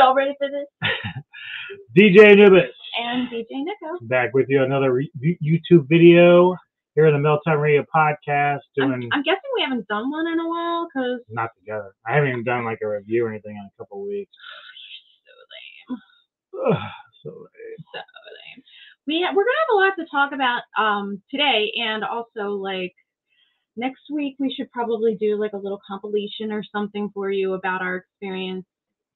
Y'all ready for this? DJ Nubis. And DJ Nico. Back with you, another YouTube video here in the Metalhead Radio podcast. I'm guessing we haven't done one in a while, because... Not together. I haven't even done like a review or anything in a couple of weeks. So lame. So lame. So lame. We're going to have a lot to talk about today, and also, like, next week we should probably do, like, a little compilation or something for you about our experience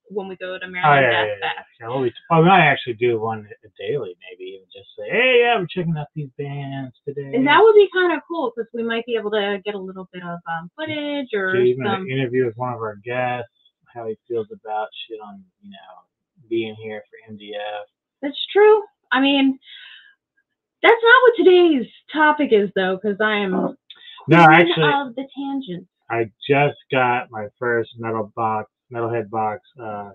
when we go to Maryland Death Fest. Yeah. We might actually do one daily, maybe, even just say, hey, yeah, we're checking out these bands today. And that would be kind of cool, because we might be able to get a little bit of footage or even some... an interview with one of our guests, how he feels about shit on, being here for MDF. That's true. I mean, that's not what today's topic is, though, because I am of the tangent. I just got my first Metalhead Box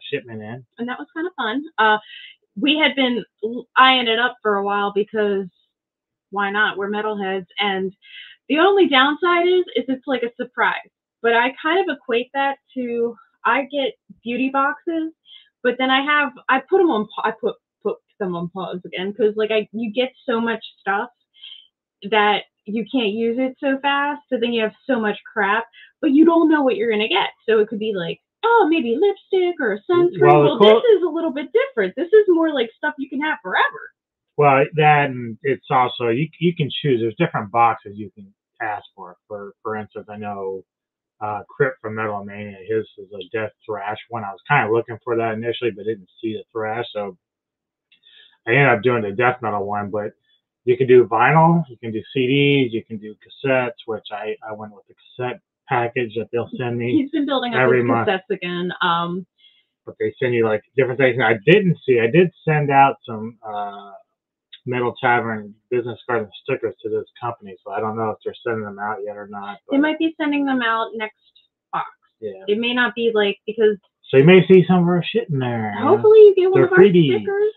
shipment in. And that was kind of fun. We had been eyeing it up for a while because why not? We're metalheads. And the only downside is it's like a surprise. But I kind of equate that to, I get beauty boxes, but then I put them on, I put them on pause again, because like you get so much stuff that you can't use it so fast. So then you have so much crap, but you don't know what you're going to get. So it could be like, oh, maybe lipstick or a sunscreen. Well, this is a little bit different. This is more like stuff you can have forever. Well, then it's also, you can choose. There's different boxes you can ask for. For instance, I know Crip from Metal Mania, his is a Death Thrash one. I was kind of looking for that initially, but didn't see the Thrash. So I ended up doing the Death Metal one. But you can do vinyl, you can do CDs, you can do cassettes, which I went with the cassette package that they'll send me. He's been building up his cassettes again. But they send you like different things. I did send out some Metal Tavern business cards and stickers to this company, so I don't know if they're sending them out yet or not. They might be sending them out next box. Yeah. It may not be like, because... So you may see some of our shit in there. Hopefully you get one of our stickers.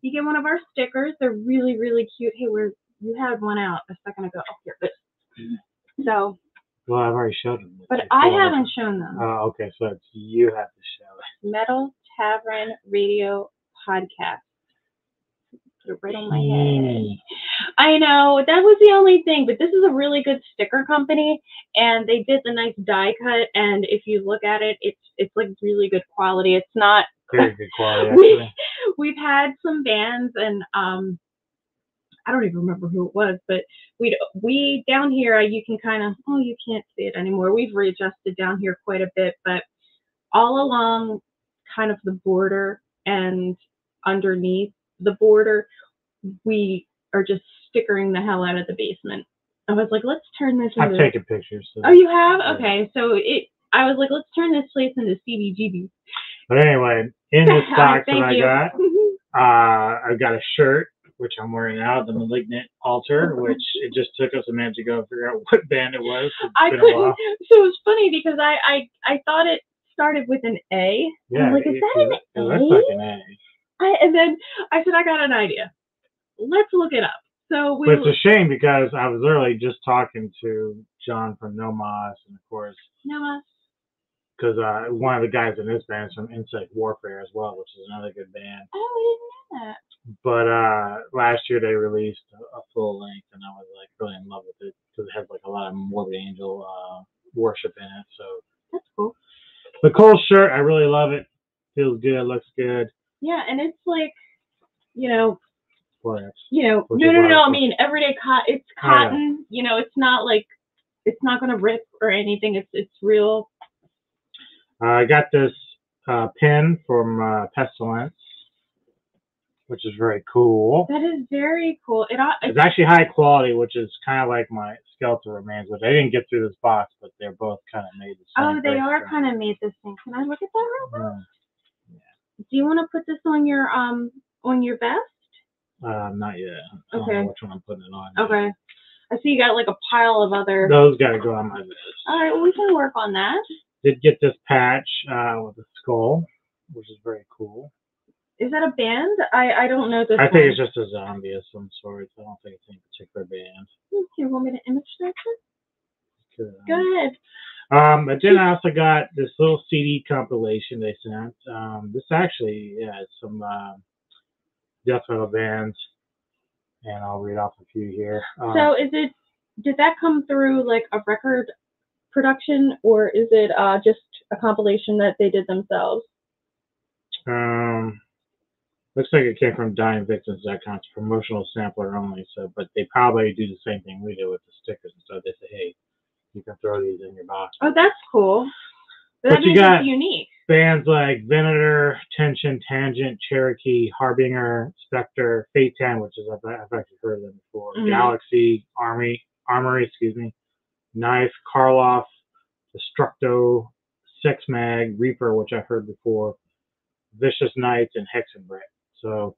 You get one of our stickers. They're really, really cute. Hey, you had one out a second ago. Oh, here, but... So... Well, I've already showed them. But I haven't shown them. Oh, okay. So you have to show it. Metal Tavern Radio Podcast. Put it right on my head. I know. That was the only thing. But this is a really good sticker company. And they did the nice die cut. And if you look at it, it's like really good quality. It's not... Very good quality, actually. We've had some bands and... I don't even remember who it was, but we down here, you can kind of, you can't see it anymore. We've readjusted down here quite a bit, but all along kind of the border and underneath the border, we are just stickering the hell out of the basement. I was like, let's turn this into... I've taken pictures. So oh, you have? Okay. So I was like, let's turn this place into CBGB. But anyway, in this box that I got, I've got a shirt, which I'm wearing now, the Malignant Altar, which it just took us a minute to go figure out what band it was. I couldn't. So it was funny because I thought it started with an A. Yeah, I'm like, is that an A? That's like an A. And then I said, I got an idea. Let's look it up. So but it's a shame because I was literally just talking to John from No Mas, and of course, No Mas. Because one of the guys in this band is from Insect Warfare as well, which is another good band. Oh, I didn't know that. But last year they released a full length, and I was like really in love with it because it has like a lot of Morbid Angel worship in it. So that's cool. The cool shirt, I really love it. Feels good, looks good. Yeah, and it's like, no. I mean everyday cotton. It's cotton. Yeah. It's not like it's not gonna rip or anything. It's real. I got this pin from Pestilence, which is very cool. That is very cool. It's actually high quality, which is kind of like my Skeletal Remains, which I didn't get through this box, but they're both kind of made the same. Oh, they are kind of made the same. Can I look at that real quick? Yeah. Do you want to put this on your vest? Not yet. I don't know which one I'm putting it on. Okay. I see you got like a pile of other... Those got to go on my vest. All right, well, we can work on that. Did get this patch with a skull, which is very cool. Is that a band? I don't know this I think it's just a zombie of some sort. I don't think it's any particular band. You want me to image that? Good. But then I also got this little CD compilation they sent. This actually, yeah, it's some death metal bands, and I'll read off a few here. So did that come through like a record production, or is it just a compilation that they did themselves? Looks like it came from DyingVictims.com. It's promotional sampler only. So, but they probably do the same thing we do with the stickers and stuff. They say, hey, you can throw these in your box. Oh, that's cool. But you got unique bands like Venator, Tension, Tangent, Cherokee, Harbinger, Spectre, Fate 10, which is I've actually heard of them before. Mm-hmm. Galaxy, Armory, Knife, Karloff, Destructo, Sex Mag, Reaper, which I've heard before, Vicious Knights, and Hexenbrick. So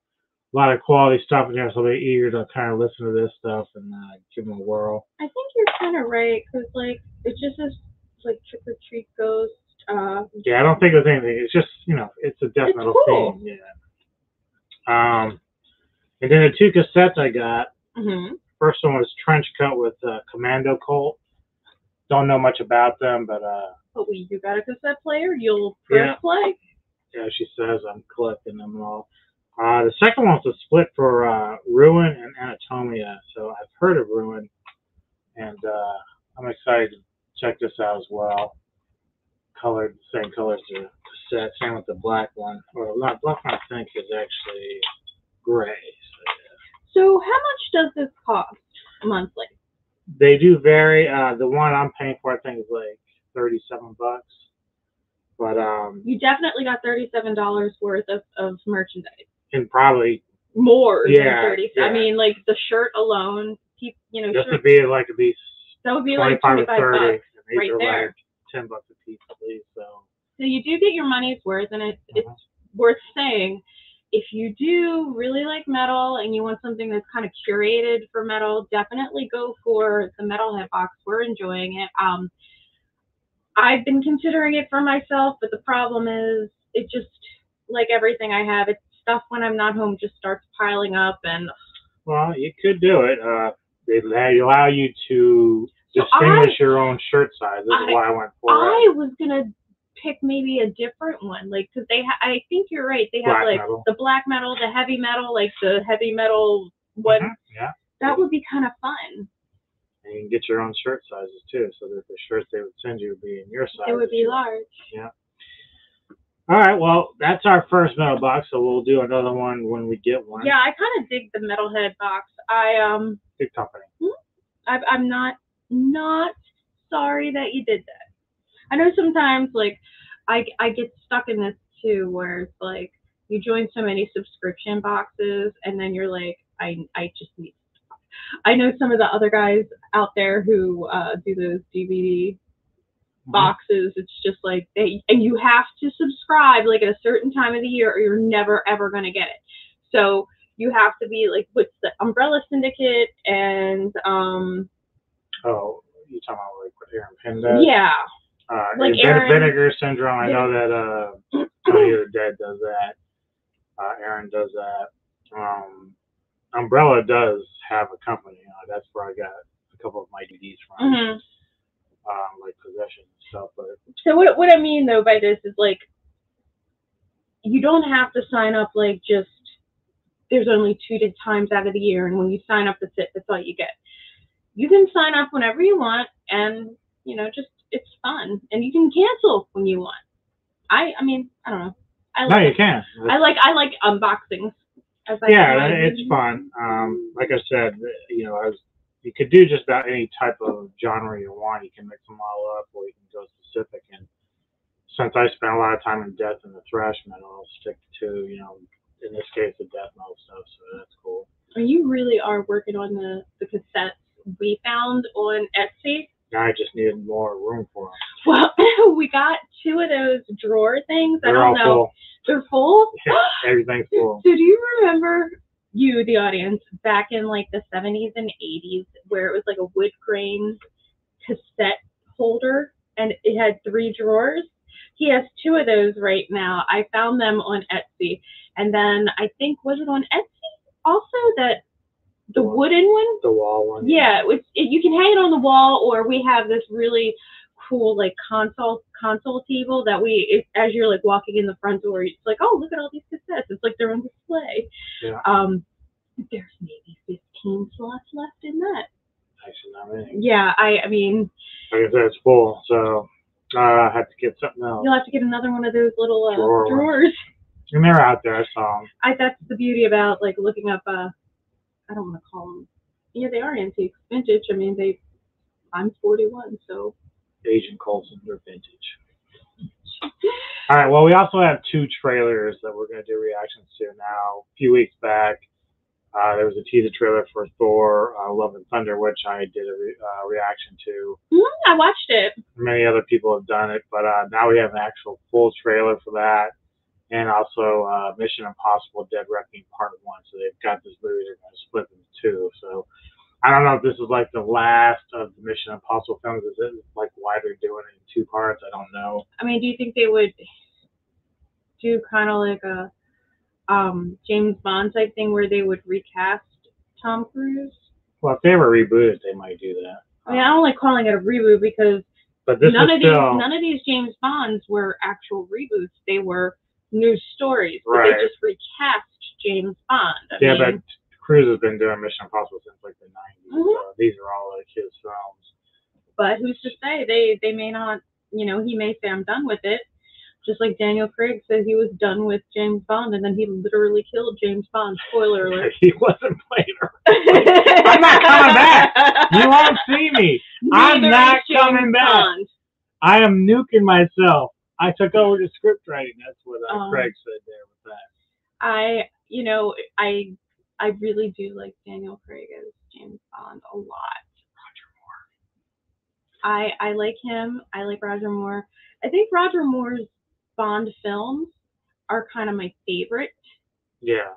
a lot of quality stuff in there, so I'll be eager to kind of listen to this stuff and give them a whirl. I think you're kind of right, because like it just is like Trick or Treat Ghost. Yeah, I don't think there's anything. It's just, it's a death metal cool. theme. Yeah. And then the two cassettes I got. Mm-hmm. First one was Trench Coat with Commando Cult. Don't know much about them, but you got a cassette player? You'll press play? Yeah, she says I'm collecting them all. The second one's a split for Ruin and Anatomia. So I've heard of Ruin, and I'm excited to check this out as well. Colored, same colors as the cassette, same with the black one. Or not black one, I think, is actually gray. So how much does this cost monthly? They do vary. The one I'm paying for, I think, is like $37. But you definitely got $37 worth of merchandise. And probably more than 30. Yeah. I mean, like the shirt alone, this would be like that would be like 25 bucks right there. Like $10 a piece, at least. So you do get your money's worth, and it's worth saying. If you do really like metal and you want something that's kind of curated for metal, definitely go for the Metalhead Box. We're enjoying it. I've been considering it for myself, but the problem is it just, like everything I have, it's stuff when I'm not home just starts piling up. And well, you could do it. They allow you to distinguish your own shirt size. This is why I went for it. I was gonna pick maybe a different one, like, because I think you're right. They have like the black metal, the heavy metal, like the heavy metal one. Yeah, that would be kind of fun. And you can get your own shirt sizes too, so that the shirts they would send you would be in your size. It would be large. Yeah. All right, well, that's our first metal box, so we'll do another one when we get one. Yeah, I kind of dig the Metalhead Box. Good company. I'm not sorry that you did that. I know sometimes, like, I get stuck in this too, where it's like you join so many subscription boxes, and then you're like, I just need to stop. I know some of the other guys out there who do those DVD boxes. It's just like and you have to subscribe like at a certain time of the year, or you're never ever going to get it. So you have to be like, what's the Umbrella Syndicate and oh, you talking about like what Aaron Penn does? Yeah. Like Vinegar Syndrome. I know that Tony the Dead does that. Aaron does that. Umbrella does have a company. That's where I got a couple of my DVDs from. Like Possession and stuff. But so what I mean though by this is, like, you don't have to sign up like just there's only 2 times out of the year, and when you sign up, that's all you get. You can sign up whenever you want, and just it's fun, and you can cancel when you want. I mean, I don't know. You can. I like unboxings. It's fun. Like I said, you could do just about any type of genre you want. You can mix them all up, or you can go specific. And since I spent a lot of time in death and the thrash metal, I'll stick to, in this case, the death metal stuff. So that's cool. You really are working on the cassettes we found on Etsy. I just needed more room for them. Well, we got 2 of those drawer things. They're all full. They're full? Yeah, everything's full. So do you remember, you, the audience, back in like the 70s and 80s, where it was like a wood grain cassette holder and it had 3 drawers? He has 2 of those right now. I found them on Etsy. And then I think, was it on Etsy also that The wooden one? The wall one. Yeah, you can hang it on the wall, or we have this really cool like console table that as you're like walking in the front door, it's like, oh, look at all these cassettes. It's like they're on display. Yeah. There's maybe 15 slots left in that. Actually, not many. Yeah, I mean. Like I said, it's full, so I have to get something else. You'll have to get another one of those little drawers. And they're out there. I saw them. That's the beauty about like looking up. I don't want to call them. Yeah, they are antiques, vintage. I mean, I'm 41, so. Agent Coulson, they're vintage. All right. Well, we also have 2 trailers that we're going to do reactions to now. A few weeks back, there was a teaser trailer for Thor: Love and Thunder, which I did a reaction to. I watched it. Many other people have done it, but now we have an actual full trailer for that, and also Mission Impossible: Dead Reckoning Part 1. So they've got this movie they're going to split into 2. So I don't know if this is like the last of the Mission Impossible films. Is it like why they're doing it in 2 parts? I don't know. I mean, do you think they would do kind of like a James Bond type thing where they would recast Tom Cruise? Well, if they ever reboot it, they might do that. I mean, I don't like calling it a reboot because none of these James Bonds were actual reboots. They were new stories. But right. They just recast James Bond. I mean, but Cruise has been doing Mission Impossible since like the 90s. So these are all like his films. But who's to say? They may not. You know, he may say I'm done with it. Just like Daniel Craig said he was done with James Bond, and then he literally killed James Bond. Spoiler alert. He wasn't playing around. I'm not coming back. You won't see me. I'm not coming back. Bond. I am nuking myself. I took over the script writing. That's what Craig said there with that. I really do like Daniel Craig as James Bond a lot. Roger Moore. I like him. I like Roger Moore. I think Roger Moore's Bond films are kind of my favorite. Yeah.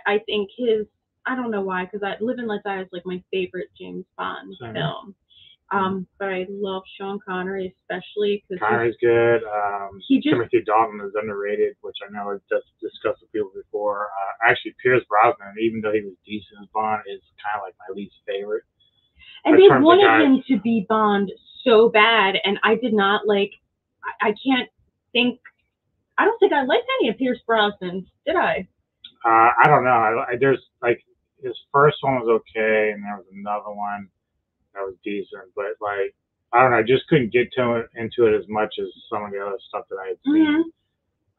I think I don't know why, because Live and Let Die is like my favorite James Bond film. But I love Sean Connery, especially because Connery's good. Timothy Dalton is underrated, which I know I've just discussed with people before. Actually, Pierce Brosnan, even though he was decent as Bond, is kind of like my least favorite. And they wanted him to be Bond so bad, and I did not like. I can't think. I don't think I liked any of Pierce Brosnan's, did I? I don't know. There's like his first one was okay, and there was another one that was decent, but like I don't know, I just couldn't get into it as much as some of the other stuff that I had seen.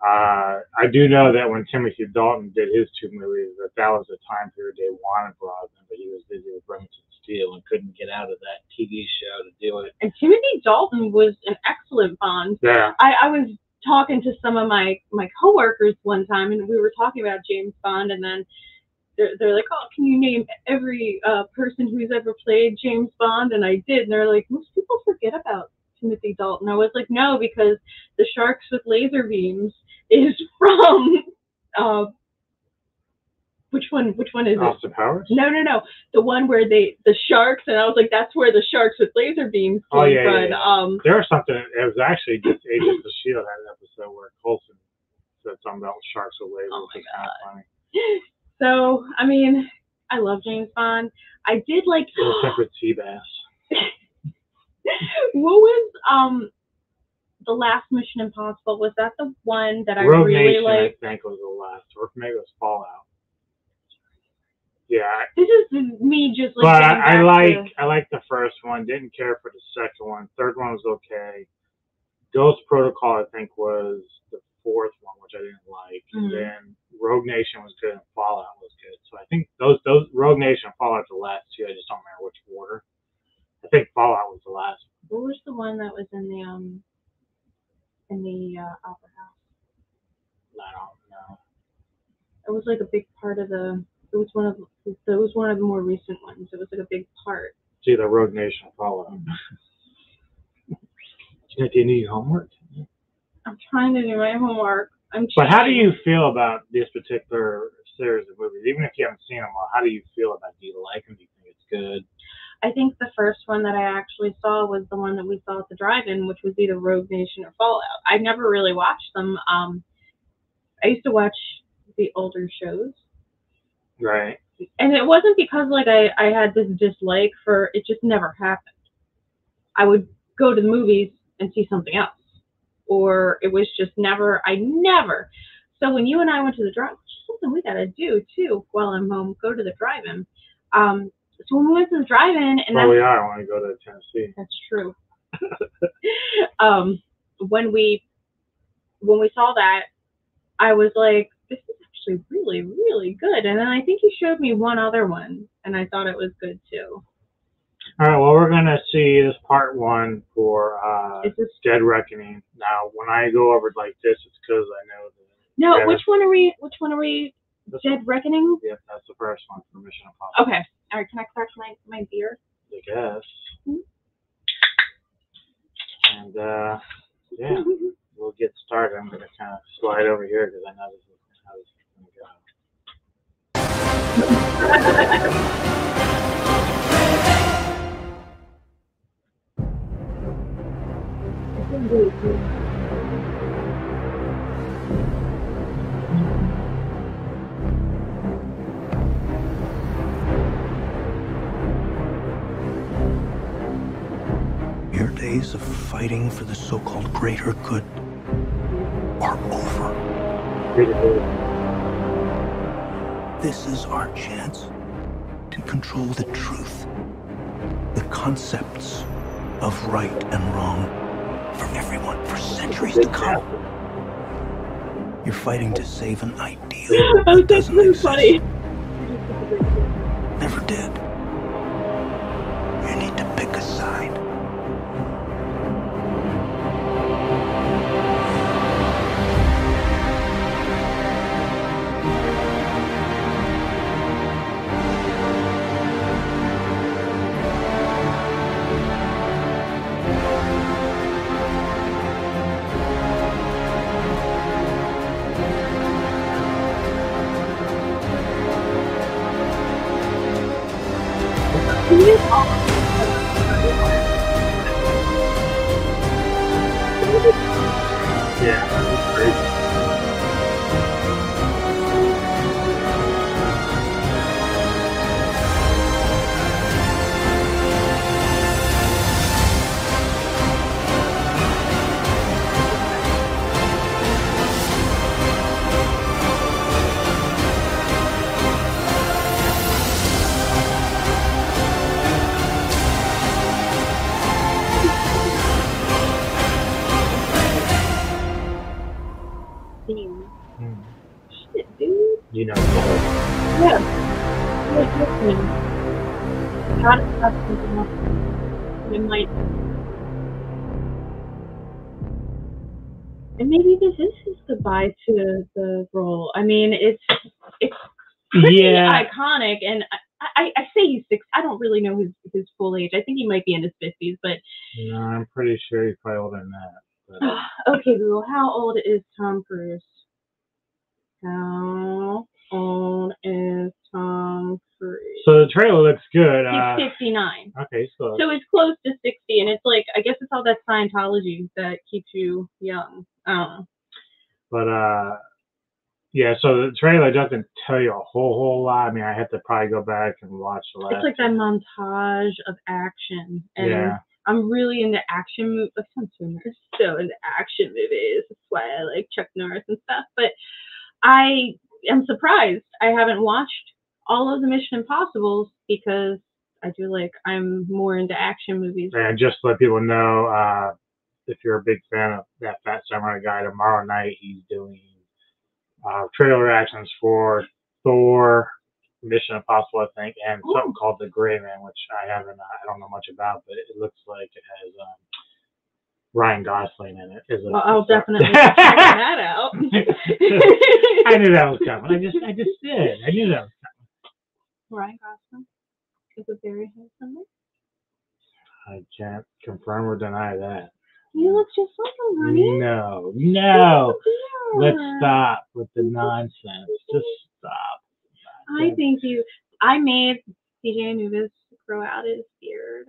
I do know that when Timothy Dalton did his 2 movies, that was the time period they wanted Brosnan, but he was busy with Remington Steele and couldn't get out of that TV show to do it. And Timothy Dalton was an excellent Bond. Yeah. I was talking to some of my coworkers one time, and we were talking about James Bond, and then they're like, oh, can you name every person who's ever played James Bond? And I did, and they're like, most people forget about Timothy Dalton. I was like, no, because the Sharks with Laser Beams is from which one is it? Austin Powers? No. The one where the sharks, and I was like, that's where the Sharks with Laser Beams came from. Yeah. There was something, it was actually just Agents of S.H.I.E.L.D. had an episode where Coulson said something about sharks with lasers. Oh my God. Kind of funny. So, I mean, I love James Bond. I did like separate sea bass. What was the last Mission Impossible? Was that the one that I Rogue really Nation, liked? I think was the last, or maybe it was Fallout. Yeah. This is me just like. But I like the first one. Didn't care for the second one. Third one was okay. Ghost Protocol, I think, was the 4th one, which I didn't like. And then Rogue Nation was good, and Fallout was good. So I think those Rogue Nation and Fallout are the last 2. I just don't remember which order. I think Fallout was the last. What was the one that was in the Opera House? I don't know. It was like a big part of the. It was one of the more recent ones. It was like a big part. It's either Rogue Nation or Fallout. Do you need homework? I'm trying to do my homework. But how do you feel about this particular series of movies? Even if you haven't seen them all, how do you feel about it? Do you like them? Do you think it's good? I think the first one that I actually saw was the one that we saw at the drive-in, which was either Rogue Nation or Fallout. I never really watched them. I used to watch the older shows. Right. And it wasn't because like I had this dislike for it, just never happened. I would go to the movies and see something else, or it was just never. I never. So when you and I went to the drive, which is something we gotta do too while I'm home, go to the drive-in. So when we went to the drive-in, and well, we are when we go to Tennessee. That's true. When we saw that, I was like, this is actually really, really good. And then I think you showed me one other one, and I thought it was good too. All right, well, we're going to see this part one for Dead Reckoning. Now, when I go over like this, it's because I know that... No, which one are we? Dead Reckoning? Yep, that's the first one for Mission Impossible. Okay. All right, can I crack my beer? I guess. Mm-hmm. And, yeah, we'll get started. I'm going to kind of slide over here because I know this is how this is going to go. Your days of fighting for the so-called greater good are over. This is our chance to control the truth, the concepts of right and wrong for everyone for centuries to come. You're fighting to save an ideal that doesn't exist. Never did. You need to pick a side. Yeah, that's crazy. Shit, dude. You know. Yeah. How to stop something else. It might. And maybe this is his goodbye to the role. I mean, it's pretty iconic, and I say he's 6. I don't really know his full age. I think he might be in his 50s, but no, I'm pretty sure he's probably older than that. But... Okay, Google, how old is Tom Cruise? How old is Tom Cruise? So the trailer looks good. He's 59. Okay, so it's close to 60, and it's like, I guess it's all that Scientology that keeps you young. But yeah, so the trailer doesn't tell you a whole lot. I mean, I have to probably go back and watch the last. It's like that montage of action, and yeah. I'm really into action movies. I'm so into action movies. That's why I like Chuck Norris and stuff. But I am surprised I haven't watched all of the Mission Impossibles because I'm more into action movies. And just to let people know, if you're a big fan of that Fat Samurai guy, tomorrow night he's doing trailer reactions for Thor, Mission Impossible, I think, and something called The Gray Man, which I don't know much about, but it looks like it has Ryan Gosling in it. Well, I'll definitely check that out. I knew that was coming. I just did. I knew that was coming. Ryan Gosling is a very handsome man. I can't confirm or deny that. You look just like him, honey. No. Let's stop with the nonsense. Just stop. I made CJ Anubis grow out his beard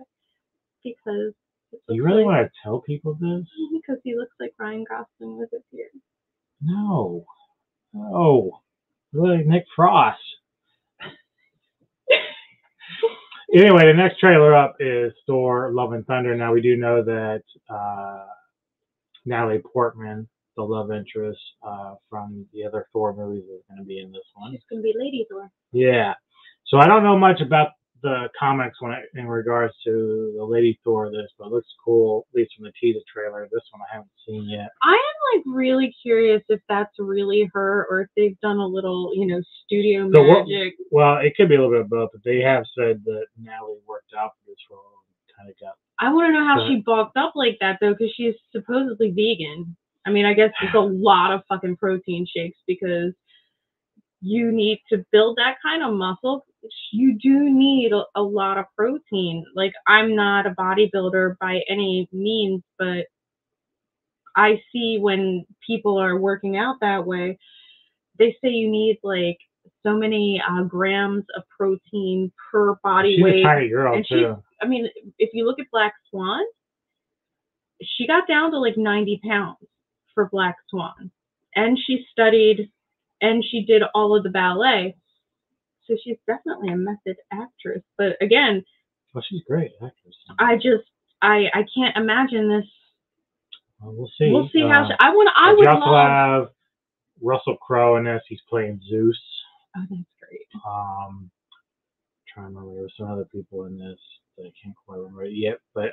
because. You really want to tell people this? Because he looks like Ryan Gosling with a beard. No. Really, Nick Frost. Anyway, the next trailer up is Thor: Love and Thunder. Now we do know that Natalie Portman, the love interest from the other Thor movies, is going to be in this one. She's going to be Lady Thor. Yeah. So I don't know much about the comics in regards to the Lady Thor of this, but it looks cool, at least from the teaser trailer. This one I haven't seen yet. I am like really curious if that's really her or if they've done a little, studio magic. Well, it could be a little bit of both, but they have said that Natalie worked out for this role and kind of got. I want to know how she bulked up like that though, because she's supposedly vegan. I mean, I guess it's a lot of fucking protein shakes because you need to build that kind of muscle. You do need a lot of protein. Like, I'm not a bodybuilder by any means, but I see when people are working out that way, they say you need like so many grams of protein per body weight. She's a tiny girl too. I mean, if you look at Black Swan, she got down to like 90 pounds for Black Swan, and she studied and she did all of the ballet. So she's definitely a method actress. But again, well, she's a great actress. I can't imagine this. Well, we'll see. We'll see how I would also love. Have Russell Crowe in this. He's playing Zeus. Oh, that's great. Trying to remember, there's some other people in this that I can't quite remember yet. But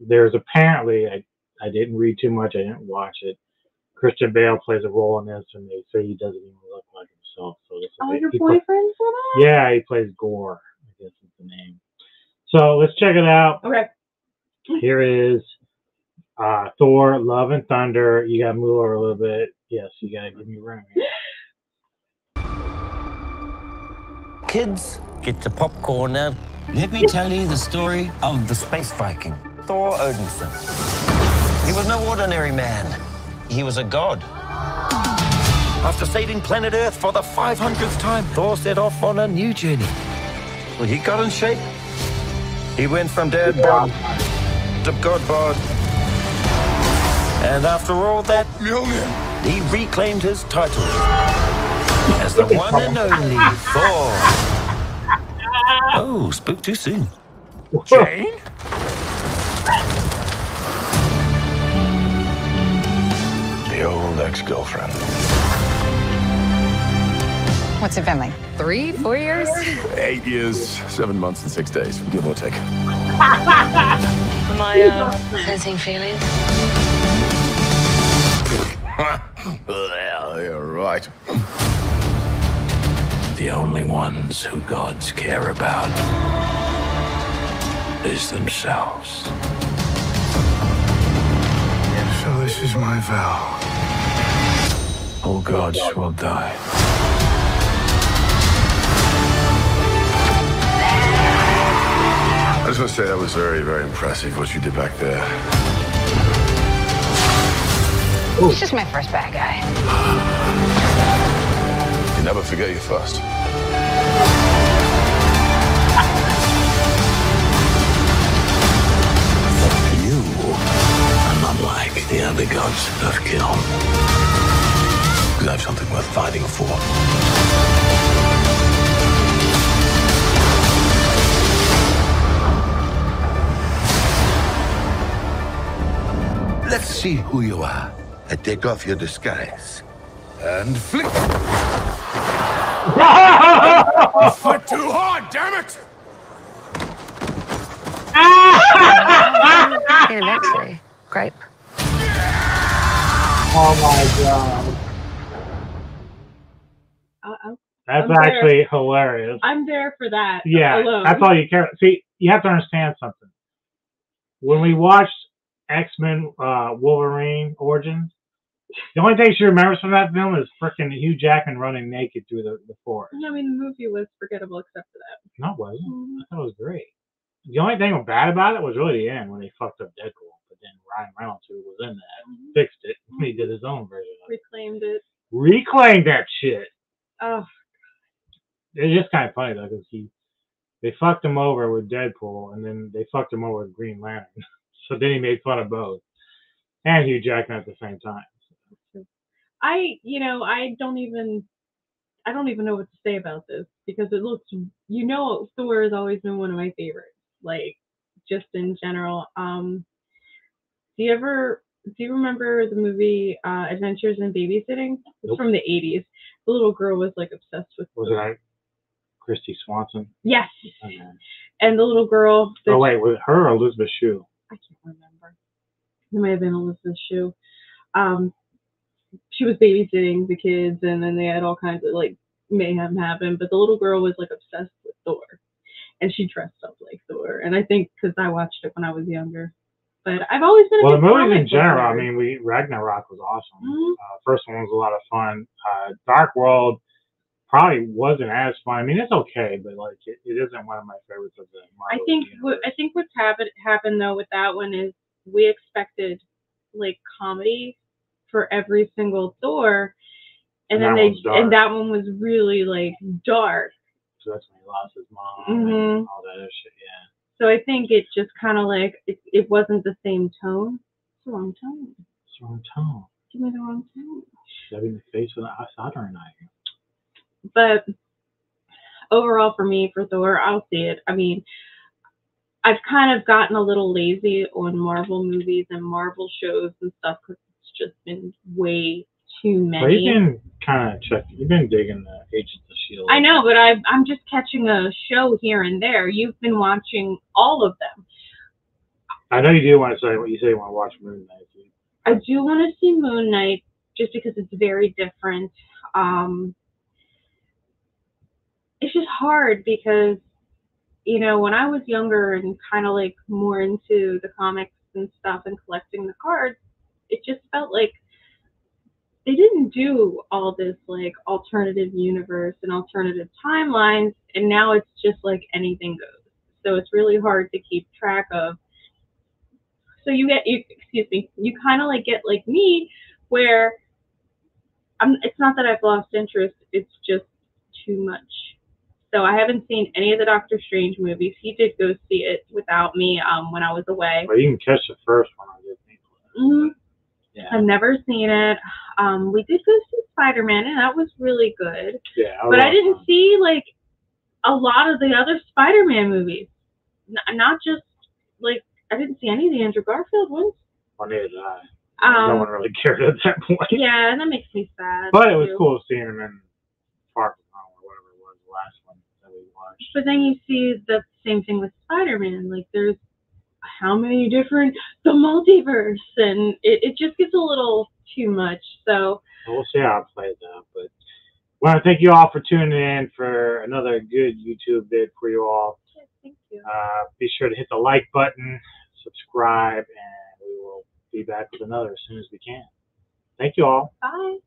there's apparently I didn't read too much. I didn't watch it. Christian Bale plays a role in this, and they say he doesn't even look like himself. So this your boyfriend's in it? Yeah, he plays Gore, I guess is the name. So let's check it out. Okay. Here is Thor: Love and Thunder. You gotta move over a little bit. Yes, you gotta give me room here. Kids, get your popcorn now. Let me tell you the story of the space Viking, Thor Odinson. He was no ordinary man. He was a god. After saving planet Earth for the 500th time, Thor set off on a new journey. Well, he got in shape. He went from dad bod to god bod. And after all that, he reclaimed his title as the one and only Thor. Oh, spoke too soon. Jane? The old ex-girlfriend. What's it been like? 3, 4 years? 8 years, 7 months and 6 days, give or take. Am I sensing feelings? Well, you're right. The only ones who gods care about is themselves. So this is my vow. All gods will die. I just want to say that was very, very impressive what you did back there. He's just my first bad guy. You never forget your first. You are not like the other gods of kill. Because I have something worth fighting for. Let's see who you are. And take off your disguise. And flick. Foot too hard, damn it! And actually, grape. Oh my god. That's actually hilarious. I'm there for that. Yeah, alone. that's all you care. See, you have to understand something. When we watched X-Men Wolverine Origins, the only thing she remembers from that film is freaking Hugh Jackman running naked through the forest. I mean, the movie was forgettable except for that. No, it wasn't. I thought it was great. The only thing bad about it was really the end when they fucked up Deadpool. But then Ryan Reynolds, who was in that, fixed it. He did his own version of it. Reclaimed it. Reclaimed that shit. Oh. It's just kind of funny though, because they fucked him over with Deadpool, and then they fucked him over with Green Lantern. So then he made fun of both, and Hugh Jackman at the same time. I don't even. I don't even know what to say about this because it looks, Thor has always been one of my favorites. Like, just in general. Do you remember the movie Adventures in Babysitting? It's Nope. from the 80s. The little girl was like obsessed with. Was it like Christy Swanson? Yes. Okay. And the little girl. Oh wait, was it her or Elizabeth Shue? I can't remember. It may have been Elizabeth Shue. She was babysitting the kids, and then they had all kinds of like mayhem happen. But the little girl was like obsessed with Thor, and she dressed up like Thor. And I think because I watched it when I was younger. But I've always been a Well, the big movies comic in general, book I nerd. mean, Ragnarok was awesome. Mhm. First one was a lot of fun. Dark World probably wasn't as fun. I mean, it's okay, but like it isn't one of my favorites of the Marvel universe. I think what's happened though with that one is we expected like comedy for every single Thor, and then that one was really like dark. So that's when he lost his mom Mhm. and all that other shit. Yeah. So I think it just kind of like it wasn't the same tone. It's the wrong tone. It's the wrong tone. Give me the wrong tone. Stabbing the face with a soldering knife. But overall, for me, for Thor, I'll see it. I mean, I've kind of gotten a little lazy on Marvel movies and Marvel shows and stuff because it's just been way too many. Well, you've been kind of checking. You've been digging the Agents of S.H.I.E.L.D. I know, but I'm just catching a show here and there. You've been watching all of them. I know you do want to say what you say you want to watch Moon Knight. I do want to see Moon Knight just because it's very different. It's just hard because, when I was younger and kind of like more into the comics and stuff and collecting the cards, it just felt like they didn't do all this like alternative universe and alternative timelines, and now it's just like anything goes. So it's really hard to keep track of. So you kind of like get like me, where it's not that I've lost interest, it's just too much. So I haven't seen any of the Doctor Strange movies. He did go see it without me when I was away. Well, you can catch the first one on Disney. Mm-hmm. Yeah. I've never seen it. We did go see Spider-Man, and that was really good. Yeah. But I didn't see like a lot of the other Spider-Man movies. Not just like I didn't see any of the Andrew Garfield ones. Well, neither did I. No one really cared at that point. Yeah, and that makes me sad. But it was cool seeing him in Park or whatever it was, the last one that we watched. But then you see the same thing with Spider-Man. Like there's how many different the multiverse, and it just gets a little too much. So we'll see how it plays out. But I want to thank you all for tuning in for another good YouTube vid for you all. Yes, thank you. Be sure to hit the like button, subscribe, and we will be back with another as soon as we can. Thank you all. Bye.